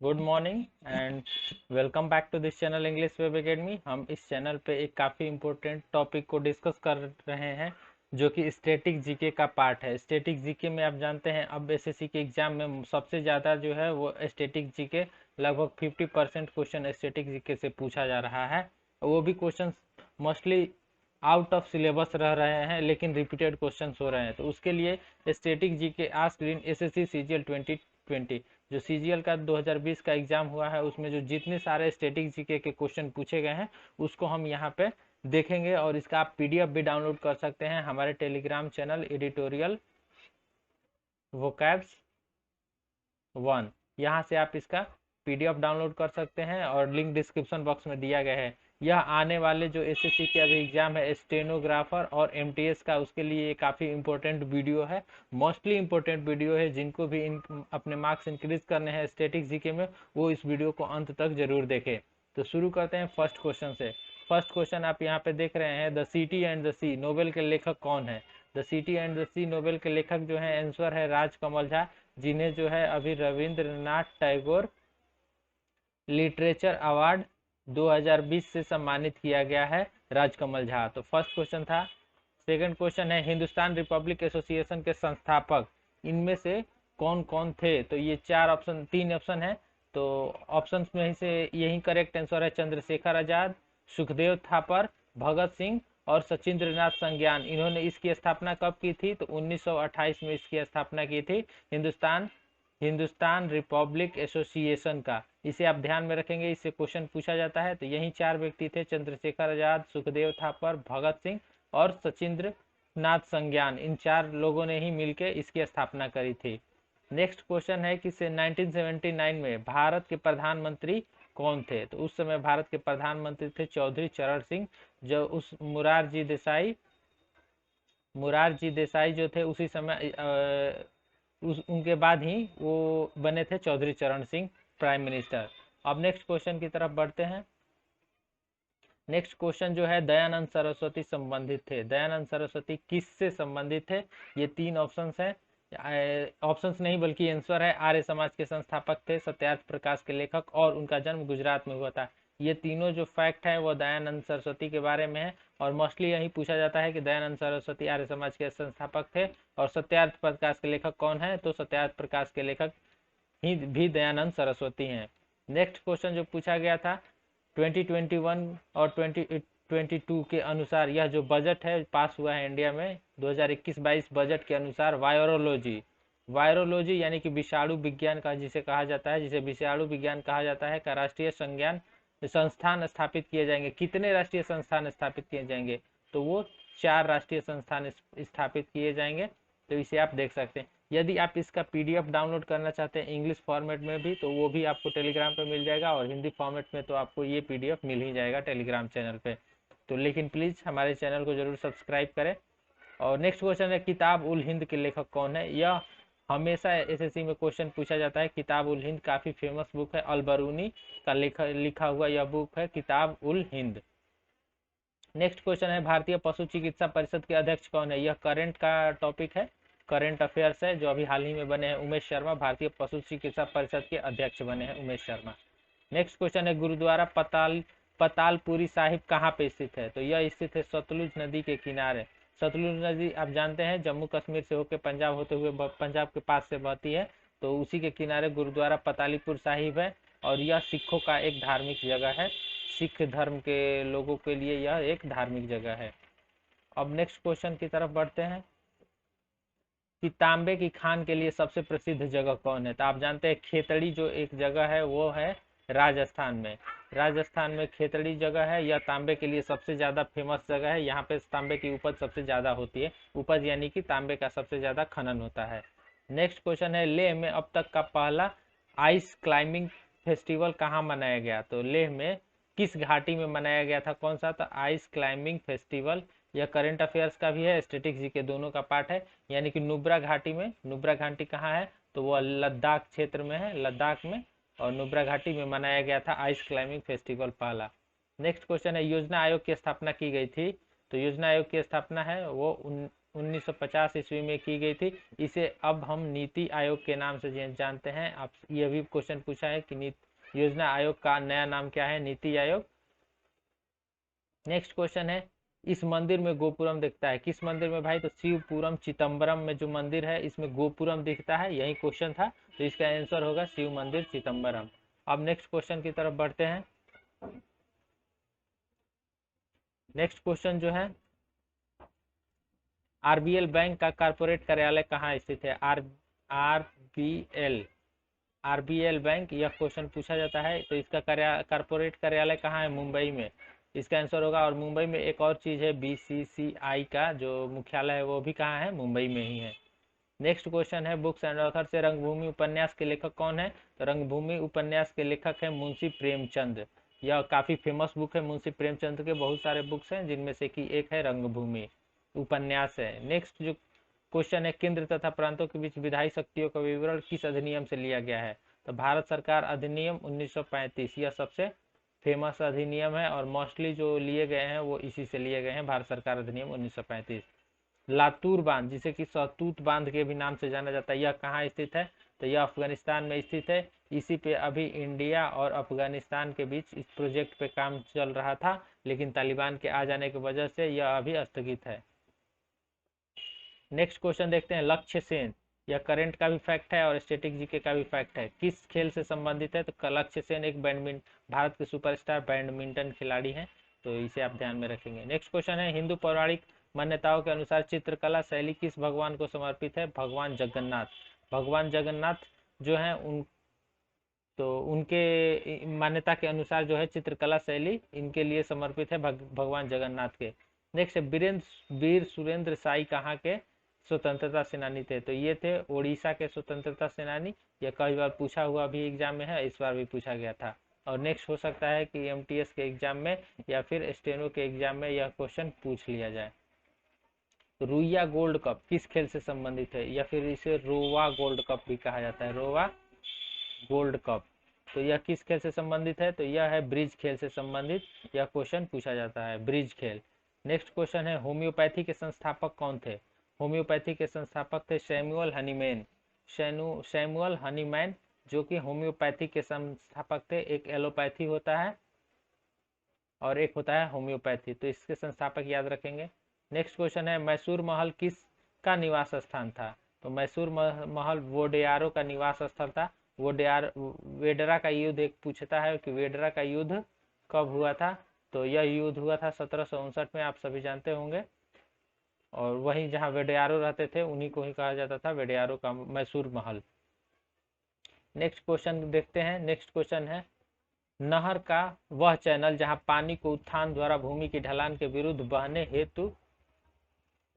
Good morning and welcome back to this channel English web academy. हम इस channel पे एक काफ़ी इम्पोर्टेंट टॉपिक को डिस्कस कर रहे हैं जो कि स्टैटिक जीके का पार्ट है। स्टैटिक जीके में आप जानते हैं अब एसएससी के एग्जाम में सबसे ज़्यादा जो है वो स्टैटिक जीके, लगभग 50% क्वेश्चन स्टैटिक जीके से पूछा जा रहा है। वो भी question mostly out of syllabus रह रहे हैं लेकिन रिपीटेड क्वेश्चन हो रहे हैं। तो उसके लिए static GK asked in SSC CGL 2020, जो सीजीएल का 2020 का एग्जाम हुआ है उसमें जो जितने सारे स्टैटिक जीके के क्वेश्चन पूछे गए हैं उसको हम यहाँ पे देखेंगे। और इसका आप पीडीएफ भी डाउनलोड कर सकते हैं हमारे टेलीग्राम चैनल एडिटोरियल वोकैब्स 1, यहाँ से आप इसका पीडीएफ डाउनलोड कर सकते हैं और लिंक डिस्क्रिप्शन बॉक्स में दिया गया है। यह आने वाले जो एसएससी के अभी एग्जाम है स्टेनोग्राफर और एमटीएस का, उसके लिए काफ़ी इंपॉर्टेंट वीडियो है, मोस्टली इंपॉर्टेंट वीडियो है। जिनको भी अपने मार्क्स इंक्रीज करने हैं स्टैटिक जीके में वो इस वीडियो को अंत तक जरूर देखें। तो शुरू करते हैं फर्स्ट क्वेश्चन से। फर्स्ट क्वेश्चन आप यहाँ पे देख रहे हैं, the city and the sea novel के लेखक कौन है। The city and the sea novel के लेखक जो है आंसर है राजकमल झा, जिन्हें जो है अभी रविंद्रनाथ टैगोर लिटरेचर अवार्ड 2020 से सम्मानित किया गया है राजकमल झा। तो फर्स्ट क्वेश्चन था। सेकंड क्वेश्चन है, हिंदुस्तान रिपब्लिक एसोसिएशन के संस्थापक इनमें से कौन कौन थे। तो ये तीन ऑप्शन है। तो ऑप्शंस में से यही करेक्ट आंसर है, चंद्रशेखर आजाद, सुखदेव थापर, भगत सिंह और सचिंद्रनाथ संज्ञान। इन्होंने इसकी स्थापना कब की थी, तो 1928 में इसकी स्थापना की थी हिंदुस्तान हिंदुस्तान रिपब्लिक एसोसिएशन का। इसे आप ध्यान में रखेंगे, इससे क्वेश्चन पूछा जाता है। तो यही चार व्यक्ति थे, चंद्रशेखर आजाद, सुखदेव थापर, भगत सिंह और सचिंद्र नाथ संज्ञान। इन चार लोगों ने ही मिलकर इसकी स्थापना करी थी। नेक्स्ट क्वेश्चन है कि 1979 में भारत के प्रधानमंत्री कौन थे। तो उस समय भारत के प्रधानमंत्री थे चौधरी चरण सिंह, जो उस मुरारजी देसाई जो थे उसी समय उनके बाद ही वो बने थे चौधरी चरण सिंह प्राइम मिनिस्टर। अब नेक्स्ट क्वेश्चन की तरफ बढ़ते हैं। नेक्स्ट क्वेश्चन जो है, दयानंद सरस्वती संबंधित थे। दयानंद सरस्वती किससे संबंधित थे। ये तीन ऑप्शंस है, ऑप्शंस नहीं बल्कि आंसर है। आर्य समाज के संस्थापक थे, सत्यार्थ प्रकाश के लेखक और उनका जन्म गुजरात में हुआ था। ये तीनों जो फैक्ट है वो दयानंद सरस्वती के बारे में है और मोस्टली यही पूछा जाता है कि दयानंद सरस्वती आर्य समाज के संस्थापक थे और सत्यार्थ प्रकाश के लेखक कौन है। तो सत्यार्थ प्रकाश के लेखक ही भी दयानंद सरस्वती हैं। नेक्स्ट क्वेश्चन जो पूछा गया था 2021 और 2022 के अनुसार, यह जो बजट है पास हुआ है इंडिया में 2021-22 बजट के अनुसार, वायरोलॉजी वायरोलॉजी यानी कि विषाणु विज्ञान का जिसे कहा जाता है, जिसे विषाणु विज्ञान कहा जाता है, का राष्ट्रीय संस्थान स्थापित किए जाएंगे। कितने राष्ट्रीय संस्थान स्थापित किए जाएंगे, तो वो 4 राष्ट्रीय संस्थान स्थापित किए जाएंगे। तो इसे आप देख सकते हैं। यदि आप इसका पीडीएफ डाउनलोड करना चाहते हैं इंग्लिश फॉर्मेट में भी, तो वो भी आपको टेलीग्राम पे मिल जाएगा और हिंदी फॉर्मेट में तो आपको ये पीडीएफ मिल ही जाएगा टेलीग्राम चैनल पे। तो लेकिन प्लीज़ हमारे चैनल को जरूर सब्सक्राइब करें। और नेक्स्ट क्वेश्चन है, किताब उल हिंद के लेखक कौन है। यह हमेशा एसएससी में क्वेश्चन पूछा जाता है। किताब उल हिंद काफ़ी फेमस बुक है, अलबरूनी का लिखा हुआ यह बुक है किताब उल हिंद। नेक्स्ट क्वेश्चन है, भारतीय पशु चिकित्सा परिषद के अध्यक्ष कौन है। यह करंट का टॉपिक है, करंट अफेयर्स है, जो अभी हाल ही में बने हैं उमेश शर्मा, भारतीय पशु चिकित्सा परिषद के अध्यक्ष बने हैं उमेश शर्मा। नेक्स्ट क्वेश्चन है, गुरुद्वारा पतालपुरी साहिब कहाँ पे स्थित है। तो यह स्थित है सतलुज नदी के किनारे। सतलुज नदी आप जानते हैं जम्मू कश्मीर से होकर पंजाब होते हुए पंजाब के पास से बहती है। तो उसी के किनारे गुरुद्वारा पतालीपुर साहिब है और यह सिखों का एक धार्मिक जगह है। सिख धर्म के लोगों के लिए यह एक धार्मिक जगह है। अब नेक्स्ट क्वेश्चन की तरफ बढ़ते हैं कि तांबे की खान के लिए सबसे प्रसिद्ध जगह कौन है। तो आप जानते हैं खेतड़ी जो एक जगह है वो है राजस्थान में। राजस्थान में खेतड़ी जगह है, यह तांबे के लिए सबसे ज़्यादा फेमस जगह है। यहाँ पे तांबे की उपज सबसे ज़्यादा होती है, उपज यानी कि तांबे का सबसे ज़्यादा खनन होता है। नेक्स्ट क्वेश्चन है, लेह में अब तक का पहला आइस क्लाइंबिंग फेस्टिवल कहाँ मनाया गया। तो लेह में किस घाटी में मनाया गया था, कौन सा। तो आइस क्लाइंबिंग फेस्टिवल, यह करंट अफेयर्स का भी है, स्टैटिक जी के दोनों का पार्ट है। यानी कि नुब्रा घाटी में। नुब्रा घाटी कहाँ है, तो वह लद्दाख क्षेत्र में है, लद्दाख में। और नुब्रा घाटी में मनाया गया था आइस क्लाइंबिंग फेस्टिवल पहला। नेक्स्ट क्वेश्चन है, योजना आयोग की स्थापना की गई थी। तो योजना आयोग की स्थापना है वो 1950 ईस्वी में की गई थी। इसे अब हम नीति आयोग के नाम से जानते हैं। आप ये भी क्वेश्चन पूछा है कि योजना आयोग का नया नाम क्या है, नीति आयोग। नेक्स्ट क्वेश्चन है, इस मंदिर में गोपुरम दिखता है, किस मंदिर में भाई? तो शिवपुरम चिदम्बरम में जो मंदिर है इसमें गोपुरम दिखता है, यही क्वेश्चन था, तो इसका आंसर होगा शिव मंदिर चिदम्बरम। अब नेक्स्ट क्वेश्चन की तरफ बढ़ते हैं। नेक्स्ट क्वेश्चन जो है, आरबीएल बैंक का कारपोरेट कार्यालय कहाँ स्थित है? आरबीएल आरबीएल बैंक, यह क्वेश्चन पूछा जाता है। तो इसका कारपोरेट कार्यालय कहाँ है? मुंबई में, इसका आंसर होगा। और मुंबई में एक और चीज है, बीसीसीआई का जो मुख्यालय है वो भी कहाँ है? मुंबई में ही है। नेक्स्ट क्वेश्चन है, बुक्स एंड ऑथर से रंगभूमि उपन्यास के लेखक कौन है? तो रंगभूमि उपन्यास के लेखक है मुंशी प्रेमचंद। यह काफी फेमस बुक है मुंशी प्रेमचंद के, बहुत सारे बुक्स हैं जिनमें से कि एक है रंगभूमि उपन्यास है। नेक्स्ट जो क्वेश्चन है, केंद्र तथा प्रांतों के बीच विधायी शक्तियों का विवरण किस अधिनियम से लिया गया है? तो भारत सरकार अधिनियम 1935, यह सबसे फेमस अधिनियम है और मोस्टली जो लिए गए हैं वो इसी से लिए गए हैं, भारत सरकार अधिनियम 1935। लातूर बांध, जिसे कि सहतूत बांध के भी नाम से जाना जाता है, यह कहाँ स्थित है? तो यह अफगानिस्तान में स्थित है। इसी पे अभी इंडिया और अफगानिस्तान के बीच इस प्रोजेक्ट पे काम चल रहा था, लेकिन तालिबान के आ जाने की वजह से यह अभी स्थगित है। नेक्स्ट क्वेश्चन देखते हैं, लक्ष्य सेन, यह करंट का भी फैक्ट है और स्टैटिक जीके का भी फैक्ट है, किस खेल से संबंधित है? तो लक्ष्य सेन एक भारत के सुपरस्टार बैडमिंटन खिलाड़ी हैं, तो इसे आप ध्यान में रखेंगे। नेक्स्ट क्वेश्चन है, हिंदू पौराणिक मान्यताओं के अनुसार चित्रकला शैली किस भगवान को समर्पित है? भगवान जगन्नाथ। भगवान जगन्नाथ जो है उनके मान्यता के अनुसार जो है चित्रकला शैली इनके लिए समर्पित है, भगवान जगन्नाथ के। नेक्स्ट है, वीर सुरेंद्र साई कहाँ के स्वतंत्रता सेनानी थे? तो ये थे ओडिशा के स्वतंत्रता सेनानी। यह कई बार पूछा हुआ भी एग्जाम में है, इस बार भी पूछा गया था। और नेक्स्ट हो सकता है कि एमटीएस के एग्जाम में या फिर स्टेनो के एग्जाम में यह क्वेश्चन पूछ लिया जाए। रुइया गोल्ड कप किस खेल से संबंधित है? या फिर इसे रोवा गोल्ड कप भी कहा जाता है, रोवा गोल्ड कप। तो यह किस खेल से संबंधित है? तो यह है ब्रिज खेल से संबंधित, यह क्वेश्चन पूछा जाता है, ब्रिज खेल। नेक्स्ट क्वेश्चन है, होम्योपैथी के संस्थापक कौन थे? होम्योपैथी के संस्थापक थे सैमुअल हनीमैन। सैमुअल हनीमैन जो कि होम्योपैथी के संस्थापक थे। एक एलोपैथी होता है और एक होता है होम्योपैथी, तो इसके संस्थापक याद रखेंगे। नेक्स्ट क्वेश्चन है, मैसूर महल किस का निवास स्थान था? तो मैसूर महल वोडेयारो का निवास स्थल था। वेडरा का युद्ध एक पूछता है कि वेडरा का युद्ध कब हुआ था? तो यह युद्ध हुआ था 1759 में, आप सभी जानते होंगे। और वहीं जहां वेडयारो रहते थे उन्हीं को ही कहा जाता था वेडयारो का मैसूर महल। नेक्स्ट क्वेश्चन देखते हैं। नेक्स्ट क्वेश्चन है, नहर का वह चैनल जहां पानी को उत्थान द्वारा भूमि की ढलान के विरुद्ध बहने हेतु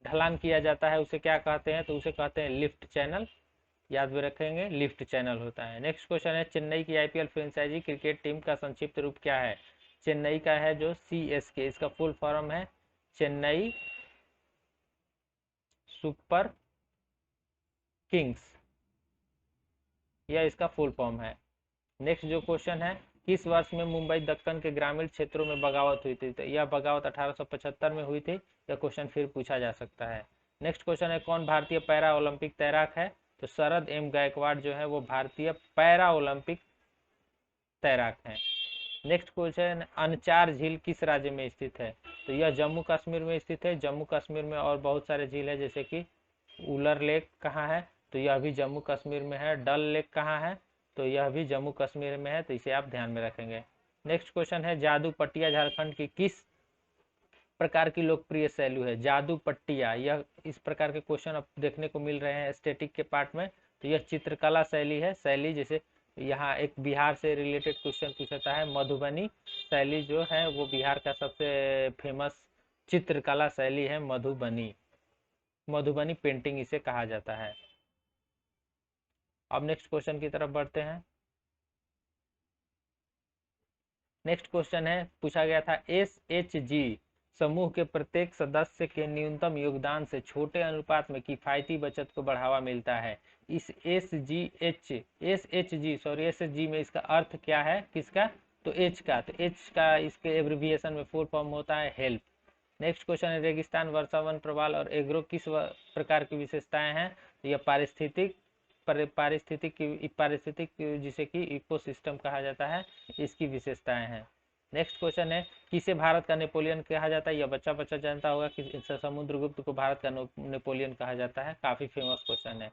ढलान किया जाता है उसे क्या कहते हैं? तो उसे कहते हैं लिफ्ट चैनल, याद भी रखेंगे, लिफ्ट चैनल होता है। नेक्स्ट क्वेश्चन है, चेन्नई की आईपीएल फ्रेंचाइजी क्रिकेट टीम का संक्षिप्त रूप क्या है? चेन्नई का है जो सीएसके, इसका फुल फॉर्म है चेन्नई सुपर किंग्स, यह इसका फुल फॉर्म है। नेक्स्ट जो क्वेश्चन है, किस वर्ष में मुंबई दक्कन के ग्रामीण क्षेत्रों में बगावत हुई थी? तो यह बगावत 1875 में हुई थी, यह क्वेश्चन फिर पूछा जा सकता है। नेक्स्ट क्वेश्चन है, कौन भारतीय पैरा ओलंपिक तैराक है? तो शरद एम गायकवाड़ जो है वो भारतीय पैरा ओलंपिक तैराक हैं। नेक्स्ट क्वेश्चन, अनचार झील किस राज्य में स्थित है? तो यह जम्मू कश्मीर में स्थित है। जम्मू कश्मीर में और बहुत सारे झील है, जैसे कि उलर लेक कहाँ है? तो यह भी जम्मू कश्मीर में है। डल लेक कहाँ है? तो यह भी जम्मू कश्मीर में है, तो इसे आप ध्यान में रखेंगे। नेक्स्ट क्वेश्चन है, जादू पट्टिया झारखंड की किस प्रकार की लोकप्रिय शैली है? जादू पट्टिया, यह इस प्रकार के क्वेश्चन अब देखने को मिल रहे हैं स्टैटिक के पार्ट में। तो यह चित्रकला शैली है, शैली जैसे यहाँ एक बिहार से रिलेटेड क्वेश्चन पूछता है, मधुबनी शैली जो है वो बिहार का सबसे फेमस चित्रकला शैली है, मधुबनी। मधुबनी पेंटिंग इसे कहा जाता है। अब नेक्स्ट क्वेश्चन की तरफ बढ़ते हैं। नेक्स्ट क्वेश्चन है, पूछा गया था, SHG समूह के प्रत्येक सदस्य के न्यूनतम योगदान से छोटे अनुपात में किफायती बचत को बढ़ावा मिलता है। इस SHG में इसका अर्थ क्या है, किसका? तो एच का। तो एच का इसके एब्रिविएशन में फुल फॉर्म होता है हेल्प। नेक्स्ट क्वेश्चन है रेगिस्तान, वर्षा, वन प्रवाल और एग्रो किस प्रकार की विशेषताएं हैं? तो यह पारिस्थितिक जिसे कि इकोसिस्टम कहा जाता है, इसकी विशेषताएं हैं। नेक्स्ट क्वेश्चन है किसे भारत का नेपोलियन कहा जाता है? यह बच्चा बच्चा जानता होगा कि समुद्रगुप्त को भारत का नेपोलियन कहा जाता है, काफी फेमस क्वेश्चन है।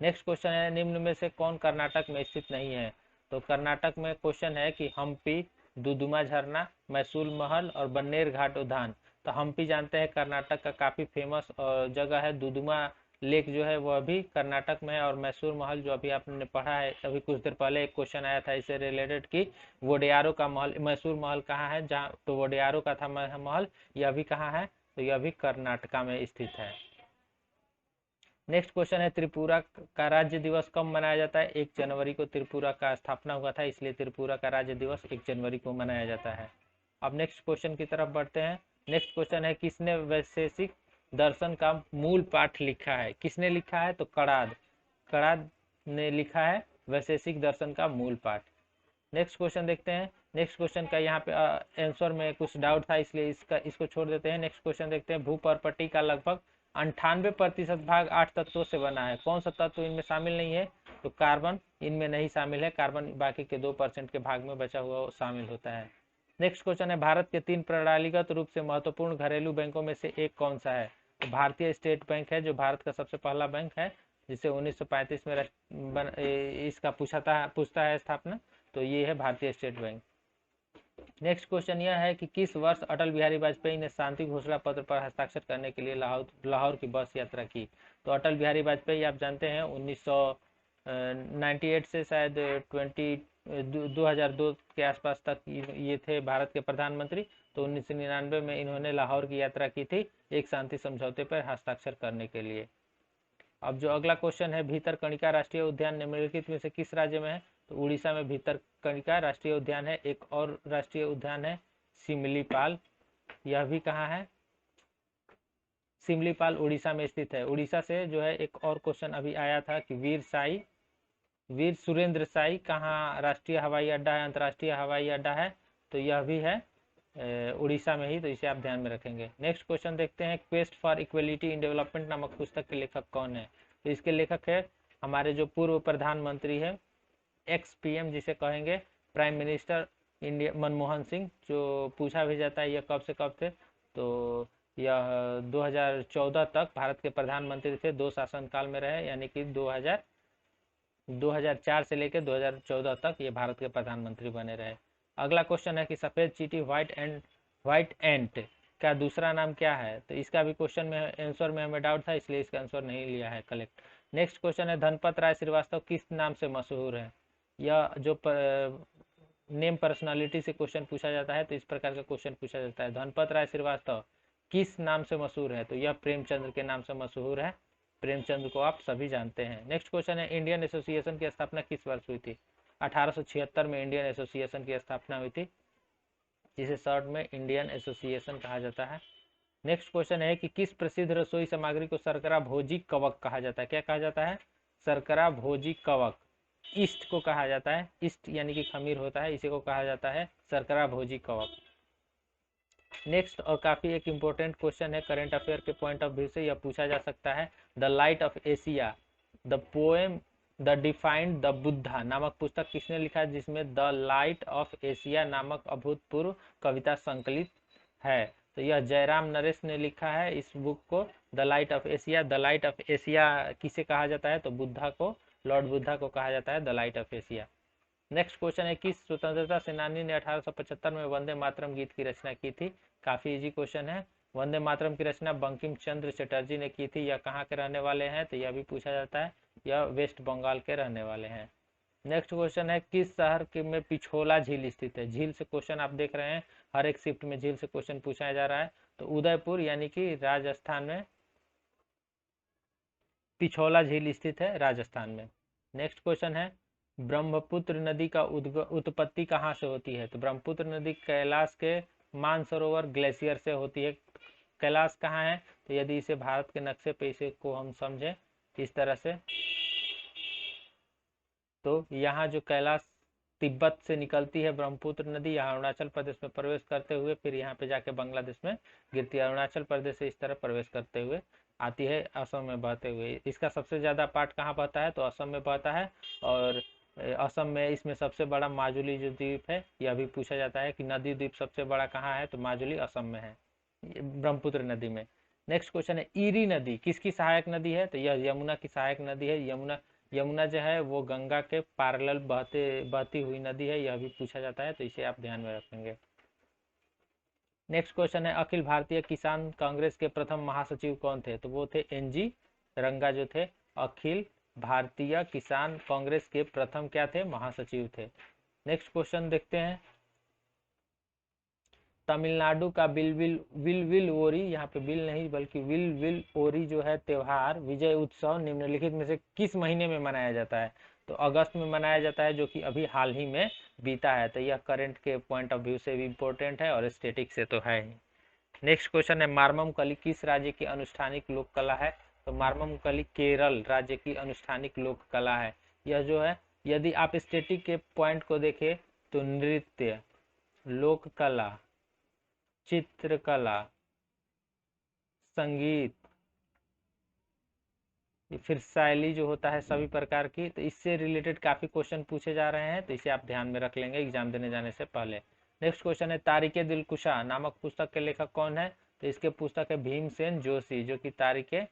नेक्स्ट क्वेश्चन है निम्न में से कौन कर्नाटक में स्थित नहीं है? तो कर्नाटक में क्वेश्चन है कि हम्पी, दुदुमा झरना, मैसूर महल और बन्नेर घाट उद्यान। तो हम्पी जानते हैं कर्नाटक का काफी फेमस जगह है। दुदुमा लेक जो है वह भी कर्नाटक में है, और मैसूर महल जो अभी आपने पढ़ा है, अभी कुछ देर पहले एक क्वेश्चन आया था इससे रिलेटेड कि वोडेयारो का महल, मैसूर महल कहाँ है, जहाँ तो वोडेयारो का था महल, यह भी कहाँ है? तो यह भी कर्नाटका में स्थित है। नेक्स्ट क्वेश्चन है त्रिपुरा का राज्य दिवस कब मनाया जाता है? 1 जनवरी को त्रिपुरा का स्थापना हुआ था, इसलिए त्रिपुरा का राज्य दिवस 1 जनवरी को मनाया जाता है। अब नेक्स्ट क्वेश्चन की तरफ बढ़ते हैं। नेक्स्ट क्वेश्चन है किसने वैशेषिक दर्शन का मूल पाठ लिखा है? किसने लिखा है? तो कणाद, कणाद ने लिखा है वैशेषिक दर्शन का मूल पाठ। नेक्स्ट क्वेश्चन देखते हैं। नेक्स्ट क्वेश्चन का यहाँ पे आंसर में कुछ डाउट था, इसलिए इसको छोड़ देते हैं। नेक्स्ट क्वेश्चन देखते हैं भूपर्पटी का लगभग 98% भाग 8 तत्वों से बना है, कौन सा तत्व इनमें शामिल नहीं है? तो कार्बन इनमें नहीं शामिल है, कार्बन बाकी के 2% के भाग में बचा हुआ शामिल होता है। नेक्स्ट क्वेश्चन है भारत के 3 प्रणालीगत रूप से महत्वपूर्ण घरेलू बैंकों में से एक कौन सा है? तो भारतीय स्टेट बैंक है, जो भारत का सबसे पहला बैंक है, जिसे 1935 में इसका पूछता है स्थापना, तो ये है भारतीय स्टेट बैंक। नेक्स्ट क्वेश्चन यह है कि किस वर्ष अटल बिहारी वाजपेयी ने शांति घोषणा पत्र पर हस्ताक्षर करने के लिए लाहौर की बस यात्रा की? तो अटल बिहारी वाजपेयी आप जानते हैं 1998 से शायद 2002 के आसपास तक ये थे भारत के प्रधानमंत्री। तो 1999 में इन्होंने लाहौर की यात्रा की थी एक शांति समझौते पर हस्ताक्षर करने के लिए। अब जो अगला क्वेश्चन है भीतरकनिका राष्ट्रीय उद्यान निम्नलिखित में से किस राज्य में है? तो उड़ीसा में भीतरकनिका राष्ट्रीय उद्यान है। एक और राष्ट्रीय उद्यान है सिमलीपाल, यह भी कहाँ है? सिमलीपाल उड़ीसा में स्थित है। उड़ीसा से जो है एक और क्वेश्चन अभी आया था कि वीर सुरेंद्र साई कहाँ राष्ट्रीय हवाई अड्डा है, अंतर्राष्ट्रीय हवाई अड्डा है? तो यह भी है उड़ीसा में ही, तो इसे आप ध्यान में रखेंगे। नेक्स्ट क्वेश्चन देखते हैं quest for equality in development नामक पुस्तक के लेखक कौन है? तो इसके लेखक है हमारे जो पूर्व प्रधानमंत्री है, एक्स पीएम जिसे कहेंगे, prime minister India Manmohan Singh. जो पूछा भी जाता है यह कब से कब थे? तो यह 2014 तक भारत के प्रधानमंत्री थे, 2 शासनकाल में रहे, यानी कि 2004 से लेकर 2014 तक ये भारत के प्रधानमंत्री बने रहे। अगला क्वेश्चन है कि सफेद चींटी व्हाइट एंट का दूसरा नाम क्या है? तो इसका भी क्वेश्चन में आंसर में हमें डाउट था, इसलिए इसका आंसर नहीं लिया है कलेक्ट। नेक्स्ट क्वेश्चन है धनपत राय श्रीवास्तव किस नाम से मशहूर है? यह जो नेम पर्सनालिटी से क्वेश्चन पूछा जाता है, तो इस प्रकार का क्वेश्चन पूछा जाता है धनपत राय श्रीवास्तव किस नाम से मशहूर है? तो यह प्रेमचंद्र के नाम से मशहूर है। प्रेमचंद को आप सभी जानते हैं। नेक्स्ट क्वेश्चन है इंडियन एसोसिएशन की स्थापना किस वर्ष हुई थी? 1876 में इंडियन एसोसिएशन की स्थापना हुई थी, जिसे शॉर्ट में इंडियन एसोसिएशन कहा जाता है। नेक्स्ट क्वेश्चन है कि किस प्रसिद्ध रसोई सामग्री को शर्करा भोजी कवक कहा जाता है? क्या कहा जाता है? शर्करा भोजी कवक। ईस्ट को कहा जाता है, ईस्ट यानी कि खमीर होता है, इसी को कहा जाता है शर्करा भोजी कवक। नेक्स्ट और काफी एक इम्पोर्टेंट क्वेश्चन है करेंट अफेयर के पॉइंट ऑफ व्यू से, यह पूछा जा सकता है the light of Asia the poem the defined the Buddha नामक पुस्तक किसने लिखा है, जिसमें द लाइट ऑफ एशिया नामक अभूतपूर्व कविता संकलित है? तो यह जयराम नरेश ने लिखा है इस बुक को, the light of Asia. The light of Asia किसे कहा जाता है? तो बुद्धा को, लॉर्ड बुद्धा को कहा जाता है the light of Asia. Next question है किस स्वतंत्रता सेनानी ने 1875 में वंदे मातरम गीत की रचना की थी? काफी इजी क्वेश्चन है। वंदे मातरम की रचना बंकिम चंद्र चटर्जी ने की थी। यह कहाँ के रहने वाले हैं? तो यह भी पूछा जाता है, यह वेस्ट बंगाल के रहने वाले हैं। नेक्स्ट क्वेश्चन है किस शहर में पिछोला झील स्थित है? झील से क्वेश्चन आप देख रहे हैं, हर एक शिफ्ट में झील से क्वेश्चन पूछा जा रहा है। तो उदयपुर यानी कि राजस्थान में पिछोला झील स्थित है, राजस्थान में। नेक्स्ट क्वेश्चन है ब्रह्मपुत्र नदी का उत्पत्ति कहाँ से होती है? तो ब्रह्मपुत्र नदी कैलाश के मानसरोवर ग्लेशियर से होती है। कैलाश कहाँ है? तो यदि इसे भारत के नक्शे पे इसे को हम समझें इस तरह से, तो यहाँ जो कैलाश तिब्बत से निकलती है ब्रह्मपुत्र नदी, यहाँ अरुणाचल प्रदेश में प्रवेश करते हुए फिर यहाँ पे जाके बांग्लादेश में गिरती है। अरुणाचल प्रदेश से इस तरह प्रवेश करते हुए आती है असम में बहते हुए। इसका सबसे ज़्यादा पार्ट कहाँ बहता है, तो असम में बहता है। और असम में इसमें सबसे बड़ा माजुली जो द्वीप है, यह भी पूछा जाता है कि नदी द्वीप सबसे बड़ा कहाँ है, तो माजुली असम में है, ब्रह्मपुत्र नदी में। नेक्स्ट क्वेश्चन है ईरी नदी किसकी सहायक नदी है, तो यह यमुना की सहायक नदी है। यमुना जो है वो गंगा के पैरेलल बहती हुई नदी है, यह भी पूछा जाता है, तो इसे आप ध्यान में रखेंगे। नेक्स्ट क्वेश्चन है अखिल भारतीय किसान कांग्रेस के प्रथम महासचिव कौन थे, तो वो थे NG रंगा जो थे अखिल भारतीय किसान कांग्रेस के प्रथम क्या थे, महासचिव थे। नेक्स्ट क्वेश्चन देखते हैं, तमिलनाडु का विल ओरी, यहाँ पे बिल नहीं बल्कि विल ओरी जो है त्योहार विजय उत्सव निम्नलिखित में से किस महीने में मनाया जाता है, तो अगस्त में मनाया जाता है, जो कि अभी हाल ही में बीता है। तो यह करंट के पॉइंट ऑफ व्यू से भी इम्पोर्टेंट है और स्टेटिक से तो है ही। नेक्स्ट क्वेश्चन है मारमम कली किस राज्य की अनुष्ठानिक लोक कला है, तो मारमम कली केरल राज्य की अनुष्ठानिक लोक कला है। यह जो है, यदि आप स्टेटिक के पॉइंट को देखें तो नृत्य, लोक कला, चित्रकला, संगीत, फिर शैली जो होता है सभी प्रकार की, तो इससे रिलेटेड काफी क्वेश्चन पूछे जा रहे हैं, तो इसे आप ध्यान में रख लेंगे एग्जाम देने जाने से पहले। नेक्स्ट क्वेश्चन है तारिके दिलकुशा नामक पुस्तक के लेखक कौन है, तो इसके पुस्तक है भीमसेन जोशी, जो कि तारिके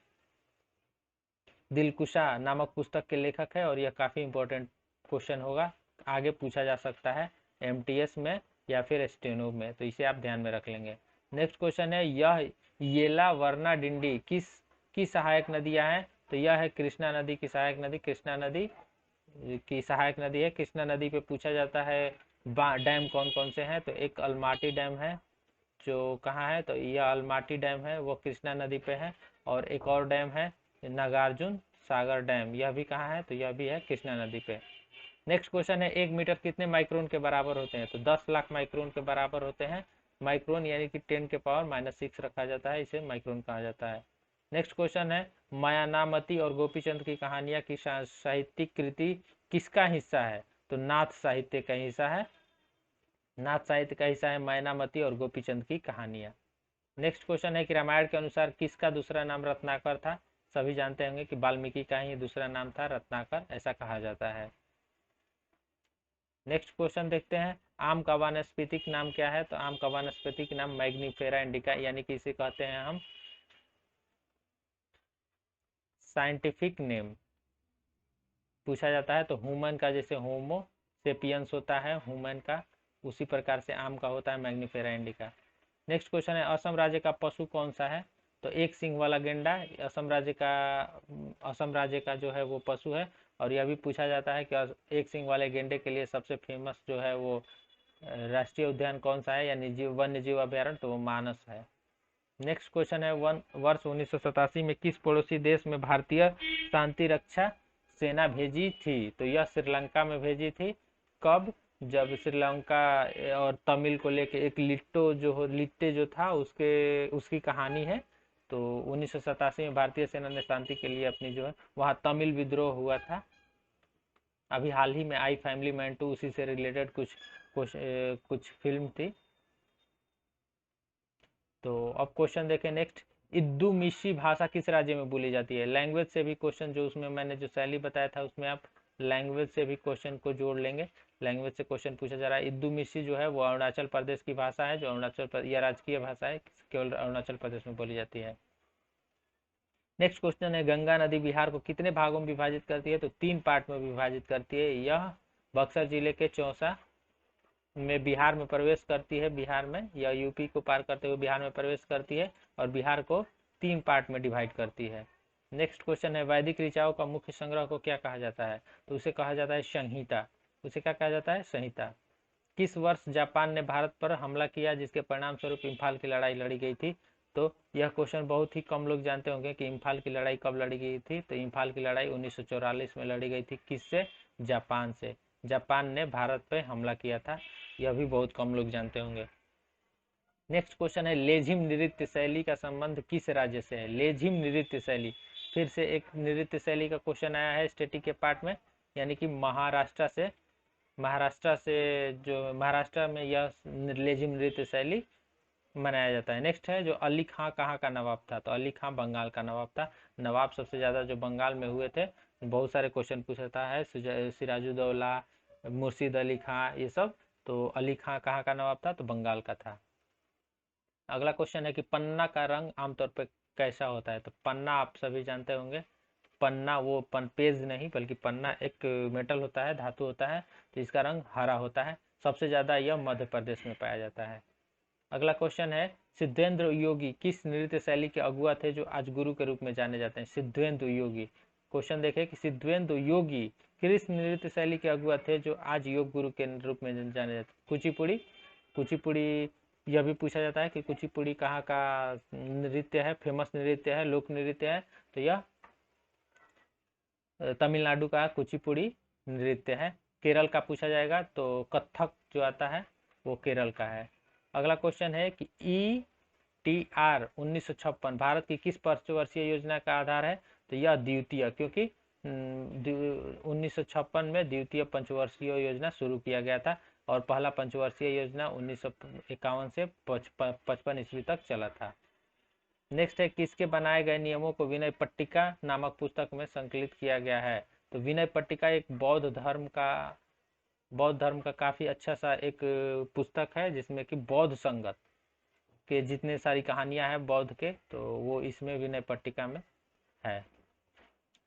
दिलकुशा नामक पुस्तक के लेखक है। और यह काफी इंपॉर्टेंट क्वेश्चन होगा, आगे पूछा जा सकता है MTS में या फिर स्टेनो में, तो इसे आप ध्यान में रख लेंगे। नेक्स्ट क्वेश्चन है यह येला वर्ना डिंडी किस सहायक नदियां हैं, तो यह है कृष्णा नदी की सहायक नदी, कृष्णा नदी की सहायक नदी है। कृष्णा नदी पे पूछा जाता है डैम कौन कौन से हैं, तो एक अलमाटी डैम है जो कहाँ है, तो यह अलमाटी डैम है वो कृष्णा नदी पे है। और एक और डैम है नागार्जुन सागर डैम, यह भी कहाँ है, तो यह भी है कृष्णा नदी पे। नेक्स्ट क्वेश्चन है 1 मीटर कितने माइक्रोन के बराबर होते हैं, तो 10 लाख माइक्रोन के बराबर होते हैं। माइक्रोन यानी कि 10 के पावर -6 रखा जाता है, इसे माइक्रोन कहा जाता है। नेक्स्ट क्वेश्चन है मायानामती और गोपीचंद की कहानियां की साहित्यिक कृति किसका हिस्सा है, तो नाथ साहित्य का हिस्सा है। नाथ साहित्य का हिस्सा है मायानामती और गोपीचंद की कहानियां। नेक्स्ट क्वेश्चन है कि रामायण के अनुसार किसका दूसरा नाम रत्नाकर था, सभी जानते होंगे कि वाल्मीकि का ही दूसरा नाम था रत्नाकर, ऐसा कहा जाता है। नेक्स्ट क्वेश्चन देखते हैं आम का वानस्पतिक नाम क्या है, तो आम का वानस्पतिक नाम मैग्नीफेरा इंडिका, यानी कि इसे कहते हैं हम साइंटिफिक नेम पूछा जाता है। तो ह्यूमन का जैसे होमो सेपियंस होता है ह्यूमन का, उसी प्रकार से आम का होता है मैग्नीफेरा इंडिका। नेक्स्ट क्वेश्चन है असम राज्य का पशु कौन सा है, तो एक सिंह वाला गेंडा असम राज्य का जो है वो पशु है। और यह भी पूछा जाता है कि एक सिंह वाले गेंडे के लिए सबसे फेमस जो है वो राष्ट्रीय उद्यान कौन सा है, यानी वन्य जीव अभ्यारण्य, तो वो मानस है। नेक्स्ट क्वेश्चन है वर्ष 1987 में किस पड़ोसी देश में भारतीय शांति रक्षा सेना भेजी थी, तो यह श्रीलंका में भेजी थी। कब, जब श्रीलंका और तमिल को लेके एक लिट्टे जो था उसकी कहानी है। तो 1987 में भारतीय सेना ने शांति के लिए अपनी जो है वहाँ तमिल विद्रोह हुआ था। अभी हाल ही में आई फैमिली मैन 2, उसी से रिलेटेड कुछ फिल्म थी। तो अब क्वेश्चन देखें नेक्स्ट, इद्दूमिशी भाषा किस राज्य में बोली जाती है। लैंग्वेज से भी क्वेश्चन, जो उसमें मैंने जो शैली बताया था उसमें आप लैंग्वेज से भी क्वेश्चन को जोड़ लेंगे। लैंग्वेज से क्वेश्चन पूछा जा रहा है। इद्दूमिशी जो है वो अरुणाचल प्रदेश की भाषा है, जो यह राजकीय भाषा है, केवल अरुणाचल प्रदेश में बोली जाती है। नेक्स्ट क्वेश्चन है गंगा नदी बिहार को कितने भागों में विभाजित करती है, तो 3 पार्ट में विभाजित करती है। यह बक्सर जिले के चौसा में बिहार में प्रवेश करती है, बिहार में, या यूपी को पार करते हुए बिहार में प्रवेश करती है और बिहार को 3 पार्ट में डिवाइड करती है। नेक्स्ट क्वेश्चन है वैदिक ऋचाओं का मुख्य संग्रह को क्या कहा जाता है, तो उसे कहा जाता है संहिता। उसे क्या कहा जाता है, संहिता। किस वर्ष जापान ने भारत पर हमला किया जिसके परिणाम स्वरूप इम्फाल की लड़ाई लड़ी गई थी, तो यह क्वेश्चन बहुत ही कम लोग जानते होंगे कि इम्फाल की लड़ाई कब लड़ी गई थी। तो इम्फाल की लड़ाई 1944 में लड़ी गई थी। किससे, जापान से। जापान ने भारत पर हमला किया था, यह भी बहुत कम लोग जानते होंगे। नेक्स्ट क्वेश्चन है लेझिम नृत्य शैली का संबंध किस राज्य से है। लेझिम नृत्य शैली, फिर से एक नृत्य शैली का क्वेश्चन आया है स्टैटिक के पार्ट में, यानी कि महाराष्ट्र से महाराष्ट्र से, जो महाराष्ट्र में यह लेजिम नृत्य शैली मनाया जाता है। नेक्स्ट है जो अली खां कहाँ का नवाब था, तो अली खां बंगाल का नवाब था। नवाब सबसे ज़्यादा जो बंगाल में हुए थे, बहुत सारे क्वेश्चन पूछता है, सिराजुद्दौला, मुर्शिद अली खां, ये सब। तो अली खां कहाँ का नवाब था, तो बंगाल का था। अगला क्वेश्चन है कि पन्ना का रंग आमतौर पर कैसा होता है, तो पन्ना आप सभी जानते होंगे। पन्ना वो पेज नहीं, बल्कि पन्ना एक मेटल होता है, धातु होता है, तो इसका रंग हरा होता है। सबसे ज़्यादा यह मध्य प्रदेश में पाया जाता है। अगला क्वेश्चन है सिद्धेंद्र योगी किस नृत्य शैली के अगुआ थे जो आज गुरु के रूप में जाने जाते हैं। सिद्धेंद्र योगी, क्वेश्चन देखें कि सिद्धेंद्र योगी किस नृत्य शैली के अगुआ थे जो आज योग गुरु के रूप में जाने जाते हैं। कुचिपुड़ी। कुचिपुड़ी, यह भी पूछा जाता है कि कुचिपुड़ी कहाँ का नृत्य है, फेमस नृत्य है, लोक नृत्य है, तो यह तमिलनाडु का कुचिपुड़ी नृत्य है। केरल का पूछा जाएगा तो कथक जो आता है वो केरल का है। अगला क्वेश्चन है कि ETR 1956 भारत की किस पंचवर्षीय योजना का आधार है, तो यह द्वितीय, क्योंकि 1956 में द्वितीय पंचवर्षीय योजना शुरू किया गया था और पहला पंचवर्षीय योजना 1951 से 55 ईस्वी तक चला था। नेक्स्ट है किसके बनाए गए नियमों को विनय पट्टिका नामक पुस्तक में संकलित किया गया है, तो विनय पट्टिका एक बौद्ध धर्म का काफी अच्छा सा एक पुस्तक है, जिसमें कि बौद्ध संगत के जितने सारी कहानियां हैं बौद्ध के, तो वो इसमें विनय पट्टिका में है।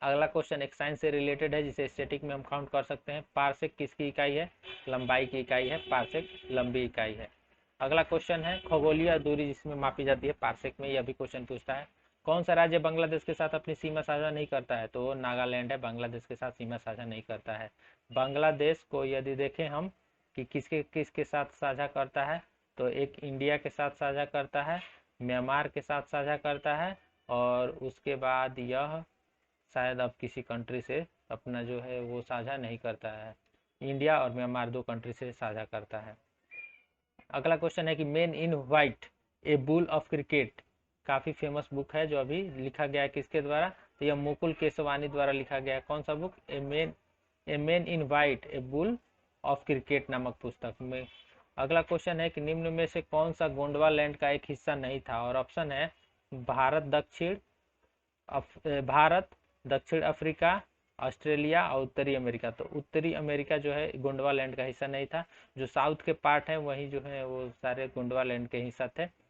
अगला क्वेश्चन एक साइंस से रिलेटेड है, जिसे स्टैटिक में हम काउंट कर सकते हैं। पार्सेक किसकी इकाई है, लंबाई की इकाई है, पार्सेक लंबी इकाई है। अगला क्वेश्चन है खगोलीय दूरी जिसमें मापी जाती है, पार्सेक में, यह भी क्वेश्चन पूछता है। कौन सा राज्य बांग्लादेश के साथ अपनी सीमा साझा नहीं करता है, तो वो नागालैंड है, बांग्लादेश के साथ सीमा साझा नहीं करता है। बांग्लादेश को यदि देखें हम कि किसके किसके साथ साझा करता है, तो एक इंडिया के साथ साझा करता है, म्यांमार के साथ साझा करता है, और उसके बाद यह शायद अब किसी कंट्री से अपना जो है वो साझा नहीं करता है। इंडिया और म्यांमार दो कंट्री से साझा करता है। अगला क्वेश्चन है कि man in white A bull of cricket काफी फेमस बुक है, जो अभी लिखा गया है किसके द्वारा, तो यह मुकुल केशवानी द्वारा लिखा गया है। कौन सा book, a man in white A bull of cricket नामक पुस्तक में। अगला क्वेश्चन है कि निम्न में से कौन सा गोंडवालैंड का एक हिस्सा नहीं था, और ऑप्शन है भारत, दक्षिण अफ्रीका, ऑस्ट्रेलिया और उत्तरी अमेरिका। तो उत्तरी अमेरिका जो है गोंडवालैंड का हिस्सा नहीं था, जो साउथ के पार्ट है वही जो है वो सारे गोंडवालैंड के हिस्सा थे।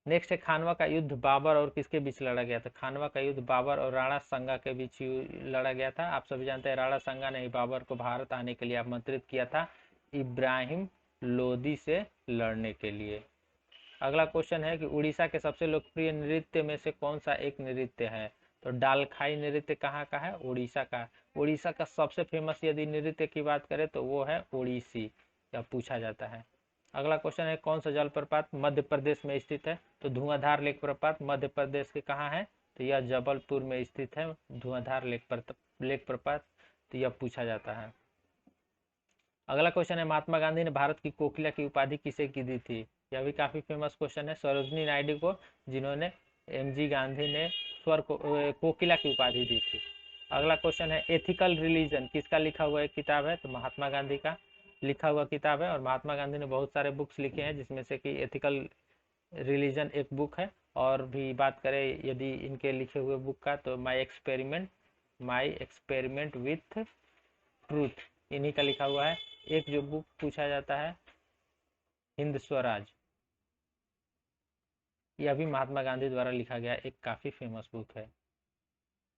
नेक्स्ट है खानवा का युद्ध बाबर और किसके बीच लड़ा गया था। खानवा का युद्ध बाबर और राणा संगा के बीच लड़ा गया था। आप सभी जानते हैं राणा संगा ने बाबर को भारत आने के लिए आमंत्रित किया था इब्राहिम लोदी से लड़ने के लिए। अगला क्वेश्चन है कि उड़ीसा के सबसे लोकप्रिय नृत्य में से कौन सा एक नृत्य है, तो डालखाई नृत्य कहाँ का है, उड़ीसा का। उड़ीसा का सबसे फेमस यदि नृत्य की बात करें तो वो है ओडिसी, यह पूछा जाता है। अगला क्वेश्चन है कौन सा जलप्रपात मध्य प्रदेश में स्थित है, तो धुआंधार लेक प्रपात मध्य प्रदेश के कहाँ है, तो यह जबलपुर में स्थित है धुआंधार लेक प्रपात, तो यह पूछा जाता है। अगला क्वेश्चन है महात्मा गांधी ने भारत की कोकिला की उपाधि किसे की दी थी, यह भी काफी फेमस क्वेश्चन है, सरोजनी नायडू को, जिन्होंने MG गांधी ने कोकिला की उपाधि दी थी। अगला क्वेश्चन है एथिकल रिलीजन किसका लिखा हुआ एक किताब है, तो महात्मा गांधी का लिखा हुआ किताब है, और महात्मा गांधी ने बहुत सारे बुक्स लिखे हैं, जिसमें से कि एथिकल रिलीजन एक बुक है। और भी बात करें यदि इनके लिखे हुए बुक का, तो माई एक्सपेरिमेंट विथ ट्रूथ, इन्हीं का लिखा हुआ है। एक जो बुक पूछा जाता है हिंद स्वराज, यह भी महात्मा गांधी द्वारा लिखा गया एक काफी फेमस बुक है।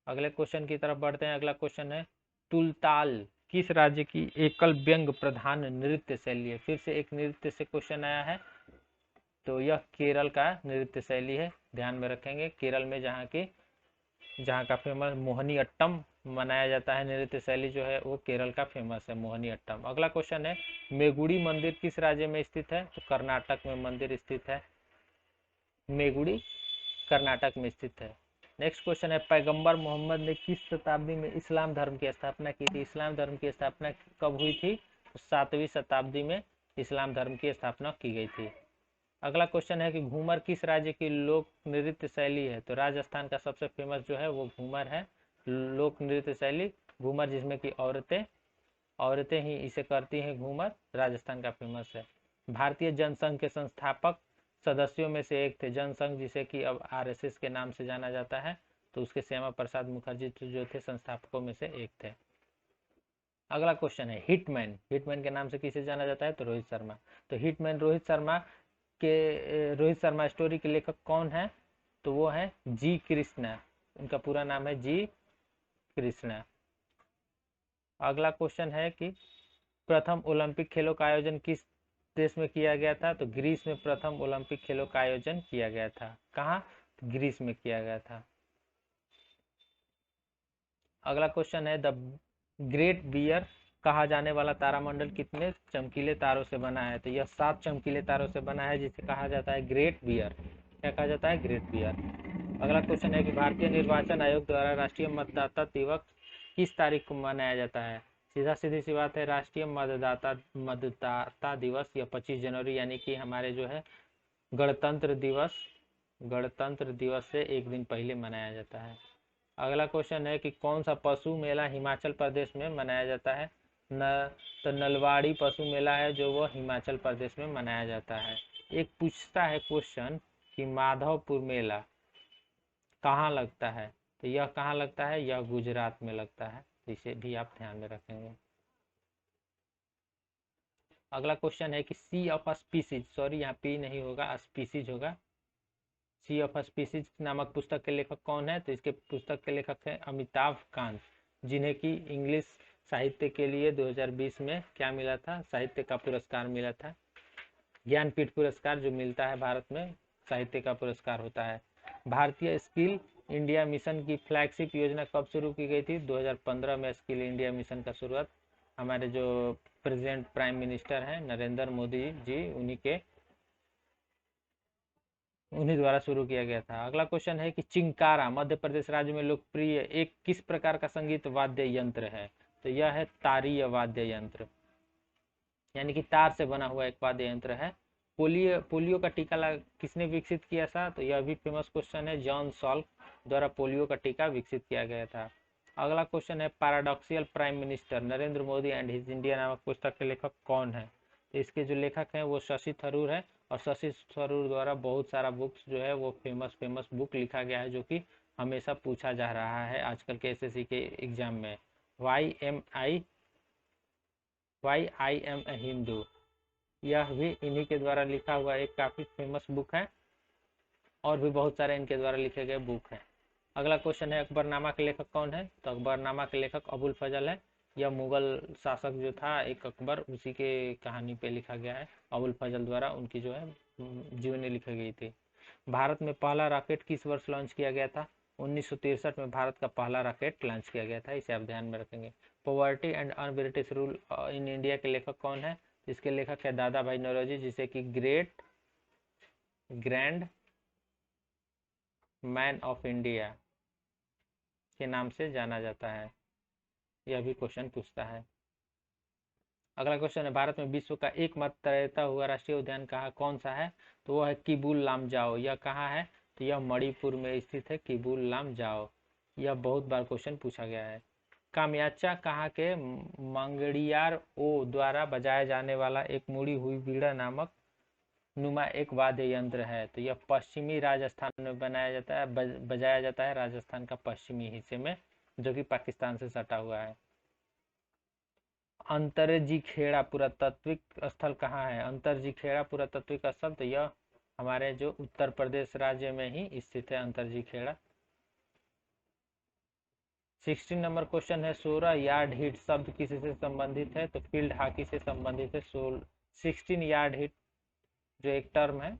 अगले क्वेश्चन की तरफ बढ़ते हैं। अगला क्वेश्चन है तुलताल किस राज्य की एकल व्यंग प्रधान नृत्य शैली है। फिर से एक नृत्य से क्वेश्चन आया है, तो यह केरल का नृत्य शैली है, ध्यान में रखेंगे। केरल में जहाँ का फेमस मोहिनी अट्टम मनाया जाता है, नृत्य शैली जो है वो केरल का फेमस है मोहिनी अट्टम। अगला क्वेश्चन है मेगुड़ी मंदिर किस राज्य में स्थित है, तो कर्नाटक में मंदिर स्थित है, मेगुड़ी कर्नाटक में स्थित है। नेक्स्ट क्वेश्चन है पैगंबर मोहम्मद ने किस शताब्दी में इस्लाम धर्म की स्थापना की थी। इस्लाम धर्म की स्थापना कब हुई थी, तो 7वीं शताब्दी में इस्लाम धर्म की स्थापना की गई थी। अगला क्वेश्चन है कि घूमर किस राज्य की लोक नृत्य शैली है, तो राजस्थान का सबसे फेमस जो है वो घूमर है, लोक नृत्य शैली घूमर, जिसमें कि औरतें औरतें ही इसे करती हैं घूमर, राजस्थान का फेमस है। भारतीय जनसंघ के संस्थापक सदस्यों में से एक थे। जनसंघ जिसे कि अब आरएसएस के नाम से जाना जाता है, तो उसके श्यामा प्रसाद मुखर्जी जो थे संस्थापकों में से एक थे। अगला क्वेश्चन है हिटमैन। हिटमैन के नाम से किसे जाना जाता है, तो रोहित शर्मा। तो हिटमैन रोहित शर्मा स्टोरी के लेखक कौन है, तो वो है जी कृष्णा। उनका पूरा नाम है जी कृष्णा। अगला क्वेश्चन है कि प्रथम ओलंपिक खेलों का आयोजन किस देश में किया गया था, तो ग्रीस में प्रथम ओलंपिक खेलों का आयोजन किया गया था। कहाँ, ग्रीस में किया गया था। अगला क्वेश्चन है द ग्रेट बियर कहा जाने वाला तारामंडल कितने चमकीले तारों से बना है, तो यह 7 चमकीले तारों से बना है, जिसे कहा जाता है ग्रेट बियर। क्या कहा जाता है, ग्रेट बियर। अगला क्वेश्चन है कि भारतीय निर्वाचन आयोग द्वारा राष्ट्रीय मतदाता दिवस किस तारीख को मनाया जाता है। सीधा सीधी सी बात है, राष्ट्रीय मतदाता दिवस यह 25 जनवरी यानी कि हमारे जो है गणतंत्र दिवस से एक दिन पहले मनाया जाता है। अगला क्वेश्चन है कि कौन सा पशु मेला हिमाचल प्रदेश में मनाया जाता है। तो नलवाड़ी पशु मेला है जो वो हिमाचल प्रदेश में मनाया जाता है। एक पूछता है क्वेश्चन कि माधवपुर मेला कहाँ लगता है, तो यह कहाँ लगता है, यह गुजरात में लगता है। इसे भी आप ध्यान में रखेंगे। अगला क्वेश्चन है कि सी ऑफ स्पीसीज, सॉरी यहाँ पी नहीं होगा, स्पीसीज होगा। सी ऑफ स्पीसीज नामक पुस्तक के लेखक कौन है, तो इसके पुस्तक के लेखक हैं अमिताभ कांत, जिन्हें कि इंग्लिश साहित्य के लिए 2020 में क्या मिला था, साहित्य का पुरस्कार मिला था। ज्ञानपीठ पुरस्कार जो मिलता है भारत में, साहित्य का पुरस्कार होता है। भारतीय स्किल इंडिया मिशन की फ्लैगशिप योजना कब शुरू की गई थी, 2015 में स्किल इंडिया मिशन का शुरुआत हमारे जो प्रेजेंट प्राइम मिनिस्टर हैं नरेंद्र मोदी जी, उन्हीं द्वारा शुरू किया गया था। अगला क्वेश्चन है कि चिंकारा मध्य प्रदेश राज्य में लोकप्रिय एक किस प्रकार का संगीत वाद्य यंत्र है, तो यह है तारीय वाद्य यंत्र, यानी कि तार से बना हुआ एक वाद्य यंत्र है। पोलियो का टीका किसने विकसित किया था, तो यह भी फेमस क्वेश्चन है, जॉन सॉल्क द्वारा पोलियो का टीका विकसित किया गया था। अगला क्वेश्चन है paradoxical prime minister Narendra Modi and his India नामक पुस्तक के लेखक कौन है, तो इसके जो लेखक हैं वो शशि थरूर है, और शशि थरूर द्वारा बहुत सारा बुक्स जो है वो फेमस बुक लिखा गया है, जो कि हमेशा पूछा जा रहा है आजकल के एसएससी के एग्जाम में। वाई एम ए हिंदू, यह भी इन्हीं के द्वारा लिखा हुआ एक काफी फेमस बुक है, और भी बहुत सारे इनके द्वारा लिखे गए बुक हैं। अगला क्वेश्चन है अकबरनामा के लेखक कौन है, तो अकबरनामा के लेखक अबुल फजल है। यह मुगल शासक जो था एक अकबर, उसी के कहानी पे लिखा गया है, अबुल फजल द्वारा उनकी जो है जीवनी लिखी गई थी। भारत में पहला रॉकेट किस वर्ष लॉन्च किया गया था, 1963 में भारत का पहला रॉकेट लॉन्च किया गया था, इसे आप ध्यान में रखेंगे। Poverty and un British rule in India के लेखक कौन है, इसके लेखक है दादा भाई नौरोजी, जिसे कि ग्रैंड मैन ऑफ इंडिया के नाम से जाना जाता है। यह भी क्वेश्चन पूछता है। अगला क्वेश्चन है भारत में विश्व का एकमात्र तैरता हुआ राष्ट्रीय उद्यान कहाँ कौन सा है, तो वह है किबुल लामजाओ। यह कहाँ है, तो यह मणिपुर में स्थित है किबुल लामजाओ। यह बहुत बार क्वेश्चन पूछा गया है। कामयाचा कहाँ के मंगड़ियार ओ द्वारा बजाया जाने वाला एक मुड़ी हुई बीड़ा नामक नुमा एक वाद्य यंत्र है, तो यह पश्चिमी राजस्थान में बनाया जाता है, बजाया जाता है राजस्थान का पश्चिमी हिस्से में, जो कि पाकिस्तान से सटा हुआ है। अंतरजी खेड़ा पुरातात्विक स्थल कहाँ है, अंतरजी खेड़ा पुरातात्विक स्थल, तो यह हमारे जो उत्तर प्रदेश राज्य में ही स्थित है अंतरजी खेड़ा। 16 नंबर क्वेश्चन है 16 यार्ड हिट शब्द किससे संबंधित है, तो फील्ड हॉकी से संबंधित है। 16 यार्ड हिट जो एक टर्म है।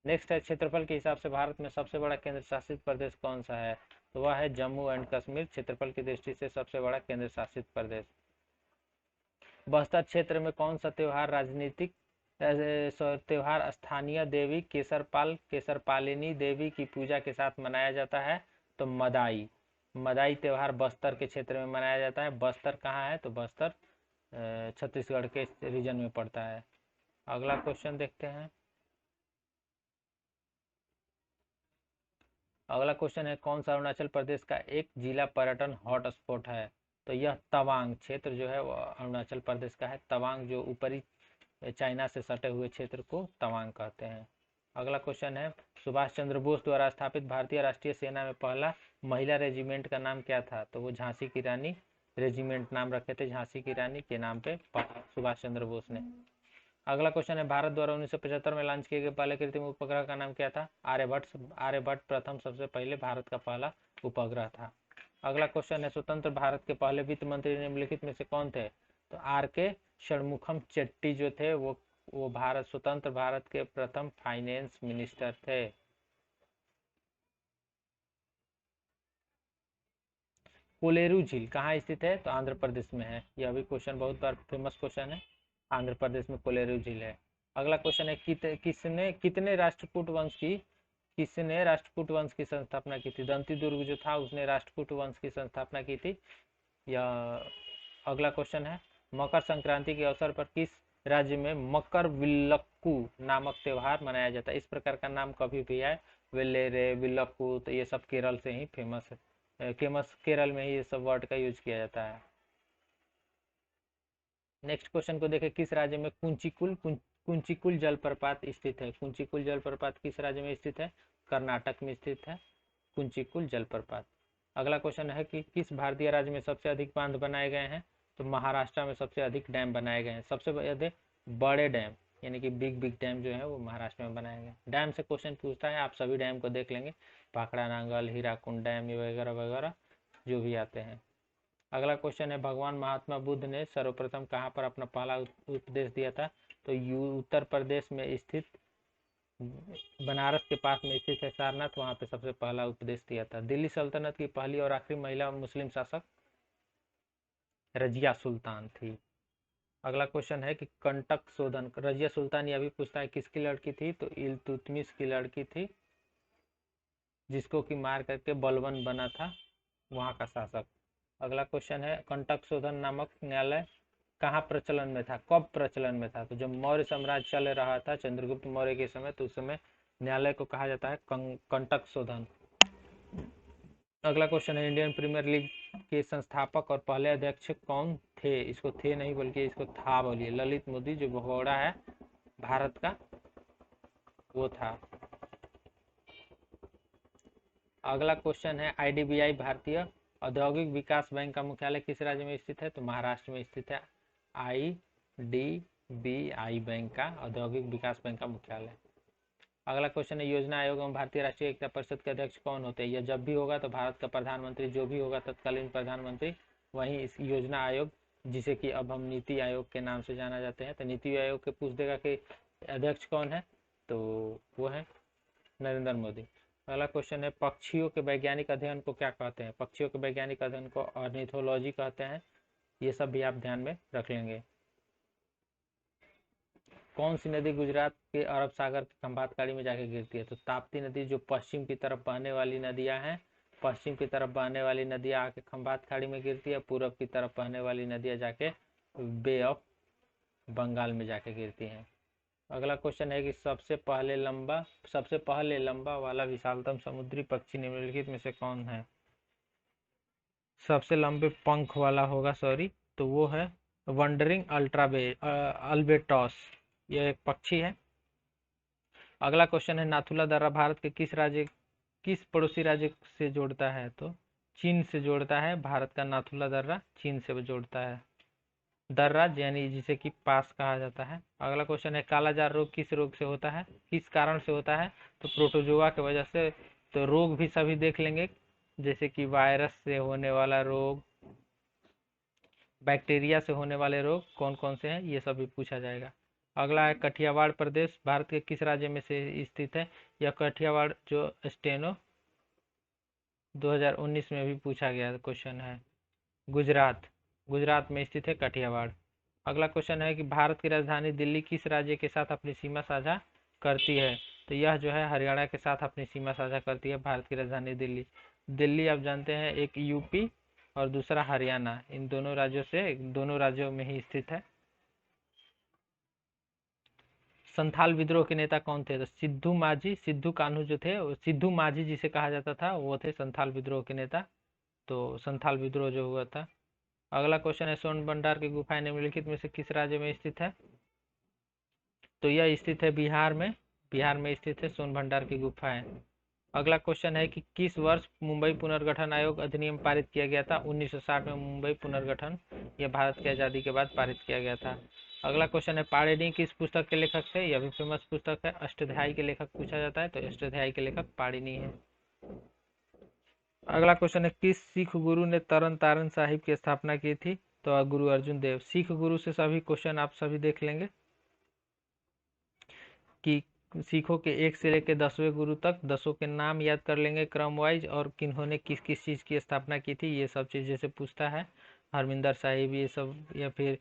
नेक्स्ट है क्षेत्रफल के हिसाब से भारत में सबसे बड़ा केंद्र शासित प्रदेश कौन सा है, तो वह है जम्मू एंड कश्मीर, क्षेत्रफल की दृष्टि से सबसे बड़ा केंद्र शासित प्रदेश। बस्तर क्षेत्र में कौन सा त्योहार स्थानीय देवी केसरपालिनी देवी की पूजा के साथ मनाया जाता है, तो मदाई त्योहार बस्तर के क्षेत्र में मनाया जाता है। बस्तर कहाँ है, तो बस्तर छत्तीसगढ़ के रीजन में पड़ता है। अगला क्वेश्चन देखते हैं। अगला क्वेश्चन है कौन सा अरुणाचल प्रदेश का एक जिला पर्यटन हॉटस्पॉट है, तो यह तवांग क्षेत्र जो है वो अरुणाचल प्रदेश का है। तवांग जो ऊपरी चाइना से सटे हुए क्षेत्र को तवांग कहते हैं। अगला क्वेश्चन है, सुभाष चंद्र बोस द्वारा स्थापित भारतीय राष्ट्रीय सेना में पहला महिला रेजिमेंट का नाम क्या था? तो वो झांसी की रानी रेजिमेंट नाम रखे थे, झांसी की रानी के नाम पे सुभाष चंद्र बोस ने। अगला क्वेश्चन है, भारत द्वारा 1975 में लॉन्च किए गए पहले कृत्रिम उपग्रह का नाम क्या था? आर्यभट्ट। आर्यभट्ट प्रथम सबसे पहले भारत का पहला उपग्रह था। अगला क्वेश्चन है, स्वतंत्र भारत के पहले वित्त मंत्री निम्नलिखित में से कौन थे? तो आर के षणमुखम चेट्टी जो थे वो भारत स्वतंत्र भारत के प्रथम फाइनेंस मिनिस्टर थे। कोलेरू झील कहाँ स्थित है? तो आंध्र प्रदेश में है। यह भी क्वेश्चन बहुत बार फेमस क्वेश्चन है। आंध्र प्रदेश में कोलेरू झील है। अगला क्वेश्चन है, किसने राष्ट्रकूट वंश की संस्थापना की थी? दंती दुर्ग जो था उसने राष्ट्रकूट वंश की संस्थापना की थी। यह अगला क्वेश्चन है, मकर संक्रांति के अवसर पर किस राज्य में मकर विल्लक्कू नामक त्योहार मनाया जाता है? इस प्रकार का नाम कभी भी आए, वेल्लेरे, विल्लक्कू, तो ये सब केरल से ही फेमस है। केरल में ही ये सब वर्ड का यूज किया जाता है। नेक्स्ट क्वेश्चन को देखें, किस राज्य में कुंचिकुल जलप्रपात स्थित है? कुंचिकुल जलप्रपात किस राज्य में स्थित है? कर्नाटक में स्थित है कुंचिकुल जलप्रपात। अगला क्वेश्चन है कि किस भारतीय राज्य में सबसे अधिक बांध बनाए गए हैं? तो महाराष्ट्र में सबसे अधिक डैम बनाए गए हैं। सबसे अधिक बड़े डैम यानी कि बिग बिग डैम जो है वो महाराष्ट्र में बनाए गए। डैम से क्वेश्चन पूछता है, आप सभी डैम को देख लेंगे, भाखड़ा नांगल, हीराकुंड डैम वगैरह वगैरह जो भी आते हैं। अगला क्वेश्चन है, भगवान महात्मा बुद्ध ने सर्वप्रथम कहाँ पर अपना पहला उपदेश दिया था? तो उत्तर प्रदेश में स्थित बनारस के पास में स्थित है सारनाथ, वहां पे सबसे पहला उपदेश दिया था। दिल्ली सल्तनत की पहली और आखिरी महिला मुस्लिम शासक रजिया सुल्तान थी। अगला क्वेश्चन है कि कंटक शोधन, रजिया सुल्तान यह भी पूछता है किसकी लड़की थी? तो इल्तुतमिश की लड़की थी, जिसको कि मार करके बलबन बना था वहां का शासक। अगला क्वेश्चन है, कंटक शोधन नामक न्यायालय कहाँ प्रचलन में था? कब प्रचलन में था? तो जब मौर्य साम्राज्य चल रहा था चंद्रगुप्त मौर्य के समय, तो उस समय न्यायालय को कहा जाता है कंटक शोधन। अगला क्वेश्चन है, इंडियन प्रीमियर लीग के संस्थापक और पहले अध्यक्ष कौन थे? इसको थे नहीं बल्कि इसको था बोलिए। ललित मोदी जो भगोड़ा है भारत का, वो था। अगला क्वेश्चन है, आईडीबीआई भारतीय औद्योगिक विकास बैंक का मुख्यालय किस राज्य में स्थित है? तो महाराष्ट्र में स्थित है आईडीबीआई बैंक का, औद्योगिक विकास बैंक का मुख्यालय। अगला क्वेश्चन है, योजना आयोग एवं भारतीय राष्ट्रीय एकता परिषद के अध्यक्ष कौन होते हैं? यह जब भी होगा तो भारत का प्रधानमंत्री जो भी होगा तत्कालीन प्रधानमंत्री, वहीं इस योजना आयोग जिसे कि अब हम नीति आयोग के नाम से जाना जाते हैं, तो नीति आयोग के पूछ देगा कि अध्यक्ष कौन है, तो वो है नरेंद्र मोदी। अगला क्वेश्चन है, पक्षियों के वैज्ञानिक अध्ययन को क्या कहते हैं? पक्षियों के वैज्ञानिक अध्ययन को ऑर्निथोलॉजी कहते हैं। ये सब भी आप ध्यान में रख लेंगे। कौन सी नदी गुजरात के अरब सागर के खंभात खाड़ी में जाके गिरती है? तो ताप्ती नदी जो पश्चिम की तरफ बहने वाली नदियां हैं, पश्चिम की तरफ बहने वाली नदियां आके खंभात खाड़ी में गिरती है, पूरब की तरफ बहने वाली नदियां जाके बे ऑफ बंगाल में जाके गिरती हैं। अगला क्वेश्चन है कि सबसे पहले लंबा वाला विशालतम समुद्री पक्षी निम्नलिखित में से कौन है? सबसे लंबे पंख वाला होगा, सॉरी, तो वो है वंडरिंग अल्बेट्रॉस, यह एक पक्षी है। अगला क्वेश्चन है, नाथुला दर्रा भारत के किस पड़ोसी राज्य से जोड़ता है? तो चीन से जोड़ता है। भारत का नाथुला दर्रा चीन से जोड़ता है। दर्रा यानी जिसे कि पास कहा जाता है। अगला क्वेश्चन है, कालाजार रोग किस रोग से होता है? किस कारण से होता है? तो प्रोटोजोआ की वजह से। तो रोग भी सभी देख लेंगे, जैसे कि वायरस से होने वाला रोग, बैक्टीरिया से होने वाले रोग कौन कौन से हैं, ये सभी पूछा जाएगा। अगला है, कठियावाड़ प्रदेश भारत के किस राज्य में से स्थित है? यह कठियावाड़ जो स्टेनो 2019 में भी पूछा गया क्वेश्चन है। गुजरात में स्थित है कठियावाड़। अगला क्वेश्चन है कि भारत की राजधानी दिल्ली किस राज्य के साथ अपनी सीमा साझा करती है? तो यह जो है हरियाणा के साथ अपनी सीमा साझा करती है भारत की राजधानी दिल्ली। दिल्ली आप जानते हैं एक यूपी और दूसरा हरियाणा, इन दोनों राज्यों में ही स्थित है। संथाल विद्रोह के नेता कौन थे? तो सिद्धू कान्हू जो थे, सिद्धू माझी जिसे कहा जाता था, वो थे संथाल विद्रोह के नेता। तो संथाल विद्रोह जो हुआ था अगला क्वेश्चन है स्वर्ण भंडार की गुफाएं निम्नलिखित में से किस राज्य में स्थित है? तो यह स्थित है बिहार में। बिहार में स्थित है स्वर्ण भंडार की गुफाएं। अगला क्वेश्चन है कि किस वर्ष मुंबई पुनर्गठन आयोग अधिनियम पारित किया गया था? 1960 में मुंबई पुनर्गठन यह भारत की आज़ादी के बाद पारित किया गया था। अगला क्वेश्चन है पाणिनि किस पुस्तक के लेखक थे? यह भी फेमस पुस्तक है। अष्टाध्यायी के लेखक पूछा जाता है तो अष्टाध्यायी के लेखक पाणिनि है। अगला क्वेश्चन है किस सिख गुरु ने तरन तारण साहिब की स्थापना की थी? तो गुरु अर्जुन देव। सिख गुरु से सभी क्वेश्चन आप सभी देख लेंगे कि सिखों के 1 से लेकर 10वें गुरु तक 10 के नाम याद कर लेंगे क्रम वाइज, और किन्होंने किस किस चीज़ की स्थापना की थी, ये सब चीज़ जैसे पूछता है हरमिंदर साहिब ये सब, या फिर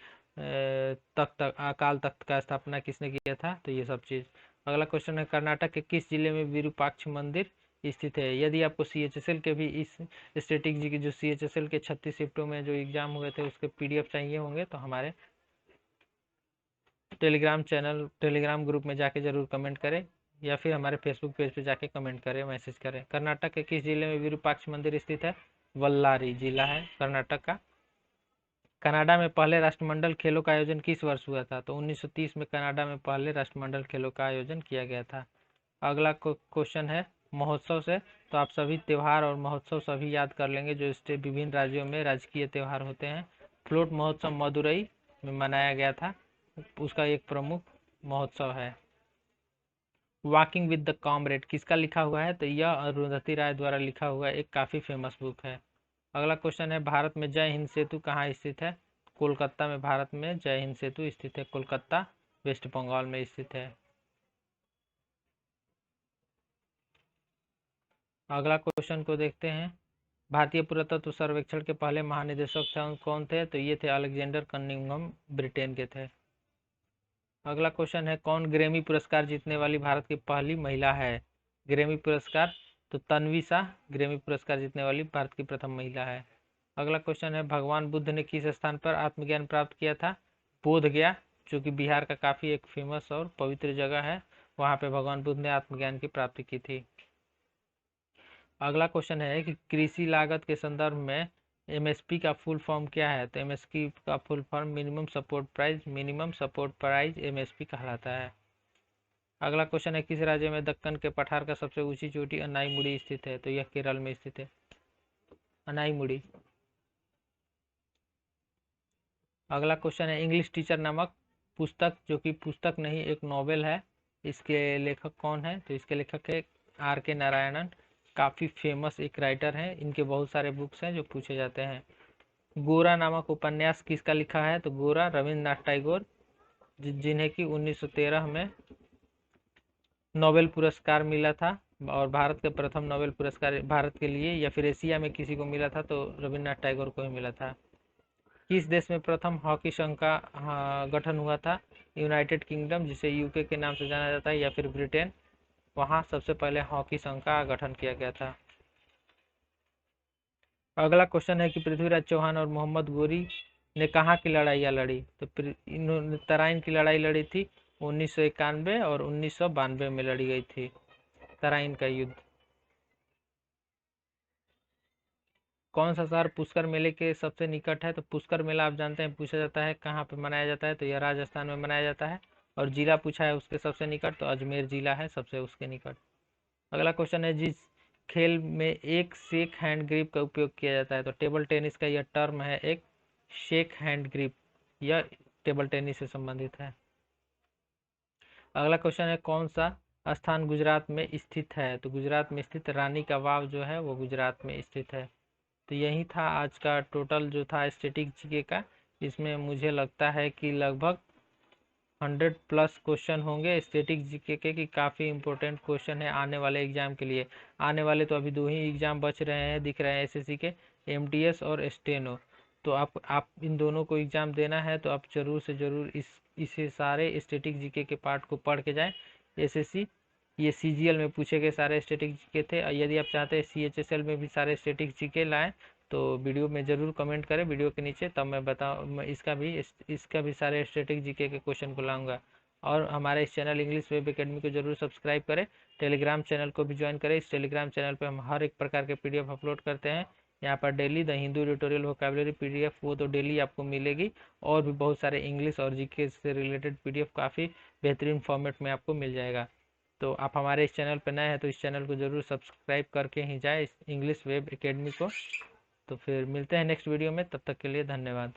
तख्त अकाल तख्त का स्थापना किसने किया था, तो ये सब चीज़। अगला क्वेश्चन है कर्नाटक के किस जिले में विरूपाक्ष मंदिर स्थित है? यदि आपको CHSL के भी इस स्टैटिक जी की जो CHSL के 36 शिफ्टों में जो एग्जाम हुए थे उसके PDF चाहिए होंगे तो हमारे टेलीग्राम ग्रुप में जाके जरूर कमेंट करें, या फिर हमारे फेसबुक पेज पे जाके कमेंट करें, मैसेज करें। कर्नाटक के किस जिले में विरूपाक्ष मंदिर स्थित है? बल्लारी जिला है कर्नाटक का। कनाडा में पहले राष्ट्रमंडल खेलों का आयोजन किस वर्ष हुआ था? तो 1930 में कनाडा में पहले राष्ट्रमंडल खेलों का आयोजन किया गया था। अगला क्वेश्चन है महोत्सव से, तो आप सभी त्यौहार और महोत्सव सभी याद कर लेंगे जो विभिन्न राज्यों में राजकीय त्यौहार होते हैं। फ्लोट महोत्सव मदुरई में मनाया गया था, उसका एक प्रमुख महोत्सव है। वॉकिंग विद द कॉमरेड किसका लिखा हुआ है? तो यह अरुंधति राय द्वारा लिखा हुआ एक काफ़ी फेमस बुक है। अगला क्वेश्चन है भारत में जय हिंद सेतु कहाँ स्थित है? कोलकाता में भारत में जय हिंद सेतु स्थित है। कोलकाता वेस्ट बंगाल में स्थित है। अगला क्वेश्चन को देखते हैं। भारतीय पुरातत्व सर्वेक्षण के पहले महानिदेशक कौन थे? तो ये थे अलेक्जेंडर कनिंघम, ब्रिटेन के थे। अगला क्वेश्चन है कौन ग्रैमी पुरस्कार जीतने वाली भारत की पहली महिला है? ग्रैमी पुरस्कार, तो तन्वी शाह ग्रैमी पुरस्कार जीतने वाली भारत की प्रथम महिला है। अगला क्वेश्चन है भगवान बुद्ध ने किस स्थान पर आत्मज्ञान प्राप्त किया था? बोध गया, जो कि बिहार का काफ़ी एक फेमस और पवित्र जगह है, वहाँ पे भगवान बुद्ध ने आत्मज्ञान की प्राप्ति की थी। अगला क्वेश्चन है कि कृषि लागत के संदर्भ में MSP का फुल फॉर्म क्या है? तो MSP का full form minimum support price MSP कहलाता है। अगला क्वेश्चन है किस राज्य में दक्कन के पठार का सबसे ऊंची चोटी अनाईमुड़ी स्थित है? तो यह केरल में स्थित है, अनाईमुड़ी। अगला क्वेश्चन है इंग्लिश टीचर नामक पुस्तक, जो कि पुस्तक नहीं एक नॉवेल है, इसके लेखक कौन है? तो इसके लेखक है RK नारायणन, काफ़ी फेमस एक राइटर हैं, इनके बहुत सारे बुक्स हैं जो पूछे जाते हैं। गोरा नामक उपन्यास किसका लिखा है? तो गोरा रविंद्रनाथ टैगोर, जिन्हें कि 1913 में नोबेल पुरस्कार मिला था, और भारत के प्रथम नोबेल पुरस्कार भारत के लिए या फिर एशिया में किसी को मिला था तो रविंद्रनाथ टैगोर को ही मिला था। किस देश में प्रथम हॉकी संघ का गठन हुआ था? यूनाइटेड किंगडम, जिसे UK के नाम से जाना जाता है, या फिर ब्रिटेन, वहाँ सबसे पहले हॉकी संघ का गठन किया गया था। अगला क्वेश्चन है कि पृथ्वीराज चौहान और मोहम्मद गोरी ने कहाँ की लड़ाइयाँ लड़ी? तो इन्होंने तराइन की लड़ाई लड़ी थी, 1991 और 1992 में लड़ी गई थी तराइन का युद्ध। कौन सा शहर पुष्कर मेले के सबसे निकट है? तो पुष्कर मेला आप जानते हैं पूछा जाता है कहाँ पे मनाया जाता है, तो यह राजस्थान में मनाया जाता है। और जिला पूछा है उसके सबसे निकट, तो अजमेर जिला है सबसे उसके निकट। अगला क्वेश्चन है जिस खेल में एक शेक हैंड ग्रिप का उपयोग किया जाता है? तो टेबल टेनिस का यह टर्म है एक शेक हैंड ग्रिप, यह टेबल टेनिस से संबंधित है। अगला क्वेश्चन है कौन सा स्थान गुजरात में स्थित है? तो गुजरात में स्थित रानी का वाव जो है वो गुजरात में स्थित है। तो यही था आज का टोटल जो था स्टैटिक जीके का। इसमें मुझे लगता है कि लगभग 100+ क्वेश्चन होंगे स्टैटिक जीके के, कि काफ़ी इंपॉर्टेंट क्वेश्चन है आने वाले एग्जाम के लिए। आने वाले तो अभी 2 ही एग्जाम बच रहे हैं दिख रहे हैं SSC के, MTS और स्टेनो। तो आप इन दोनों को एग्ज़ाम देना है तो आप ज़रूर से ज़रूर इसे सारे स्टैटिक जीके के पार्ट को पढ़ के जाएं। SSC ये CGL में पूछे गए सारे स्टैटिक जीके थे, और यदि आप चाहते हैं CHSL में भी सारे स्टैटिक जीके लाएँ तो वीडियो में ज़रूर कमेंट करें वीडियो के नीचे, तब मैं इसका भी सारे स्टैटिक जीके के क्वेश्चन को लाऊंगा। और हमारे इस चैनल इंग्लिश वेब एकेडमी को जरूर सब्सक्राइब करें, टेलीग्राम चैनल को भी ज्वाइन करें। इस टेलीग्राम चैनल पर हम हर एक प्रकार के PDF अपलोड करते हैं। यहाँ पर daily the Hindu editorial vocabulary PDF वो तो डेली आपको मिलेगी, और भी बहुत सारे इंग्लिश और जीके से रिलेटेड पीडीएफ काफ़ी बेहतरीन फॉर्मेट में आपको मिल जाएगा। तो आप हमारे इस चैनल पर नए हैं तो इस चैनल को ज़रूर सब्सक्राइब करके ही जाए, इस इंग्लिश वेब एकेडमी को। तो फिर मिलते हैं नेक्स्ट वीडियो में, तब तक के लिए धन्यवाद।